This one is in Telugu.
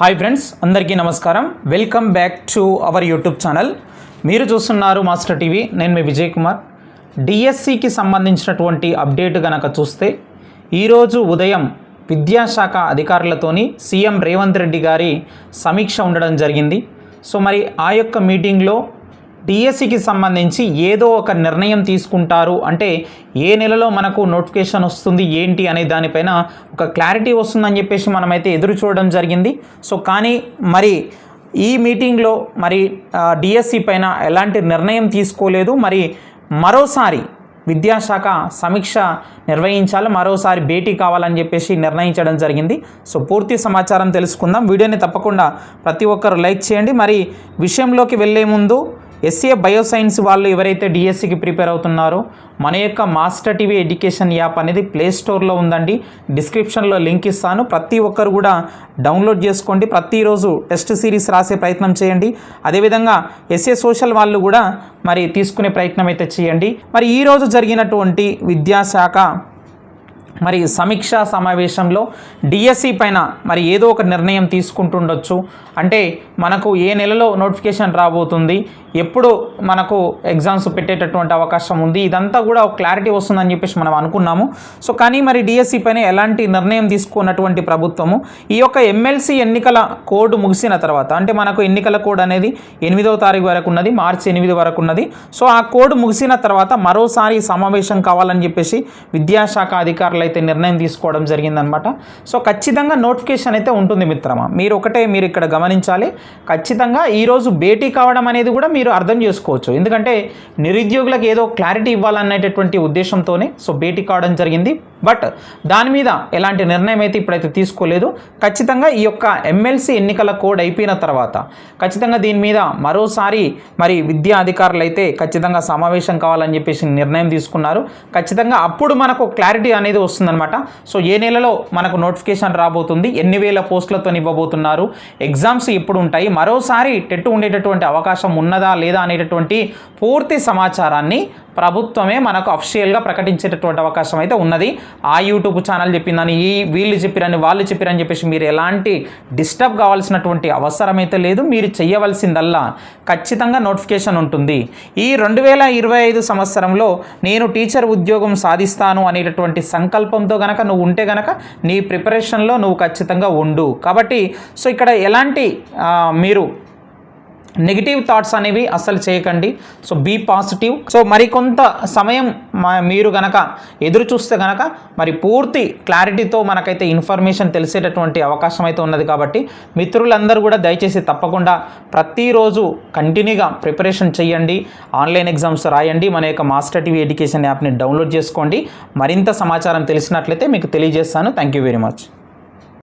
హాయ్ ఫ్రెండ్స్, అందరికీ నమస్కారం. Welcome back to our YouTube channel. మీరు చూస్తున్నారు మాస్టర్ టీవీ. నేను మీ విజయ్ కుమార్. డిఎస్సికి సంబంధించినటువంటి అప్డేట్ గనక చూస్తే ఈరోజు ఉదయం విద్యాశాఖ అధికారులతోని సీఎం రేవంత్ రెడ్డి గారి సమీక్ష ఉండడం జరిగింది. సో మరి ఆ యొక్క మీటింగ్లో డిఎస్సికి సంబంధించి ఏదో ఒక నిర్ణయం తీసుకుంటారు, అంటే ఏ నెలలో మనకు నోటిఫికేషన్ వస్తుంది ఏంటి అనే దానిపైన ఒక క్లారిటీ వస్తుందని చెప్పేసి మనమైతే ఎదురు చూడడం జరిగింది. సో కానీ మరి ఈ మీటింగ్లో మరి డిఎస్సి పైన ఎలాంటి నిర్ణయం తీసుకోలేదు. మరి మరోసారి విద్యాశాఖ సమీక్ష నిర్వహించాలి, మరోసారి భేటీ కావాలని చెప్పేసి నిర్ణయించడం జరిగింది. సో పూర్తి సమాచారం తెలుసుకుందాం. వీడియోని తప్పకుండా ప్రతి ఒక్కరు లైక్ చేయండి. మరి విషయంలోకి వెళ్ళే ముందు ఎస్ఏ బయోసైన్స్ వాళ్ళు ఎవరైతే డిఎస్సికి ప్రిపేర్ అవుతున్నారో మన యొక్క మాస్టర్ టీవీ ఎడ్యుకేషన్ యాప్ అనేది ప్లే స్టోర్లో ఉందండి. డిస్క్రిప్షన్లో లింక్ ఇస్తాను. ప్రతి ఒక్కరు కూడా డౌన్లోడ్ చేసుకోండి. ప్రతిరోజు టెస్ట్ సిరీస్ రాసే ప్రయత్నం చేయండి. అదేవిధంగా ఎస్ఏ సోషల్ వాళ్ళు కూడా మరి తీసుకునే ప్రయత్నం అయితే చేయండి. మరి ఈరోజు జరిగినటువంటి విద్యాశాఖ మరి సమీక్షా సమావేశంలో డిఎస్సి పైన మరి ఏదో ఒక నిర్ణయం తీసుకుంటుండొచ్చు. అంటే మనకు ఏ నెలలో నోటిఫికేషన్ రాబోతుంది, ఎప్పుడు మనకు ఎగ్జామ్స్ పెట్టేటటువంటి అవకాశం ఉంది, ఇదంతా కూడా ఒక క్లారిటీ వస్తుందని చెప్పేసి మనం అనుకున్నాము. సో కానీ మరి డిఎస్సి పైన ఎలాంటి నిర్ణయం తీసుకున్నటువంటి ప్రభుత్వము ఈ యొక్క ఎమ్మెల్సీ ఎన్నికల కోడ్ ముగిసిన తర్వాత, అంటే మనకు ఎన్నికల కోడ్ అనేది 8వ తారీఖు వరకు ఉన్నది, మార్చి 8 వరకు ఉన్నది. సో ఆ కోడ్ ముగిసిన తర్వాత మరోసారి సమావేశం కావాలని చెప్పేసి విద్యాశాఖ అధికారులు అయితే నిర్ణయం తీసుకోవడం జరిగిందనమాట. సో ఖచ్చితంగా నోటిఫికేషన్ అయితే ఉంటుంది మిత్రమా. మీరు ఇక్కడ గమనించాలి. ఖచ్చితంగా ఈరోజు భేటీ కావడం అనేది కూడా మీరు అర్థం చేసుకోవచ్చు. ఎందుకంటే నిరుద్యోగులకు ఏదో క్లారిటీ ఇవ్వాలనేటటువంటి ఉద్దేశంతోనే సో భేటీ కావడం జరిగింది. బట్ దాని మీద ఎలాంటి నిర్ణయం అయితే ఇప్పుడైతే తీసుకోలేదు. ఖచ్చితంగా ఈ యొక్క ఎమ్మెల్సీ ఎన్నికల కోడ్ అయిపోయిన తర్వాత ఖచ్చితంగా దీని మీద మరోసారి మరి విద్యా అధికారులు అయితే ఖచ్చితంగా సమావేశం కావాలని చెప్పేసి నిర్ణయం తీసుకున్నారు. ఖచ్చితంగా అప్పుడు మనకు క్లారిటీ అనేది వస్తుందన్నమాట. సో ఏ నెలలో మనకు నోటిఫికేషన్ రాబోతుంది, ఎన్ని వేల పోస్టులతో ఇవ్వబోతున్నారు, ఎగ్జామ్స్ ఎప్పుడు ఉంటాయి, మరోసారి టెట్ ఉండేటటువంటి అవకాశం ఉన్నదా లేదా అనేటటువంటి పూర్తి సమాచారాన్ని ప్రభుత్వమే మనకు అఫిషియల్గా ప్రకటించేటటువంటి అవకాశం అయితే ఉన్నది. ఆ యూట్యూబ్ ఛానల్ చెప్పిందని, వీళ్ళు చెప్పిరని, వాళ్ళు చెప్పిరని చెప్పేసి మీరు ఎలాంటి డిస్టర్బ్ కావాల్సినటువంటి అవసరం అయితే లేదు. మీరు చేయవలసిందల్లా ఖచ్చితంగా నోటిఫికేషన్ ఉంటుంది. ఈ 2025 సంవత్సరంలో నేను టీచర్ ఉద్యోగం సాధిస్తాను అనేటటువంటి సంకల్పంతో గనక నువ్వు ఉంటే గనక నీ ప్రిపరేషన్లో నువ్వు ఖచ్చితంగా ఉండు. కాబట్టి సో ఇక్కడ ఎలాంటి మీరు నెగిటివ్ థాట్స్ అనేవి అస్సలు చేయకండి. So be positive. సో మరికొంత సమయం మీరు గనక ఎదురు చూస్తే గనక మరి పూర్తి క్లారిటీతో మనకైతే ఇన్ఫర్మేషన్ తెలిసేటటువంటి అవకాశం అయితే ఉన్నది. కాబట్టి మిత్రులందరూ కూడా దయచేసి తప్పకుండా ప్రతిరోజు కంటిన్యూగా ప్రిపరేషన్ చేయండి, ఆన్లైన్ ఎగ్జామ్స్ రాయండి, మన యొక్క మాస్టర్ టీవీ ఎడ్యుకేషన్ యాప్ని డౌన్లోడ్ చేసుకోండి. మరింత సమాచారం తెలిసినట్లయితే మీకు తెలియజేస్తాను. Thank you very much.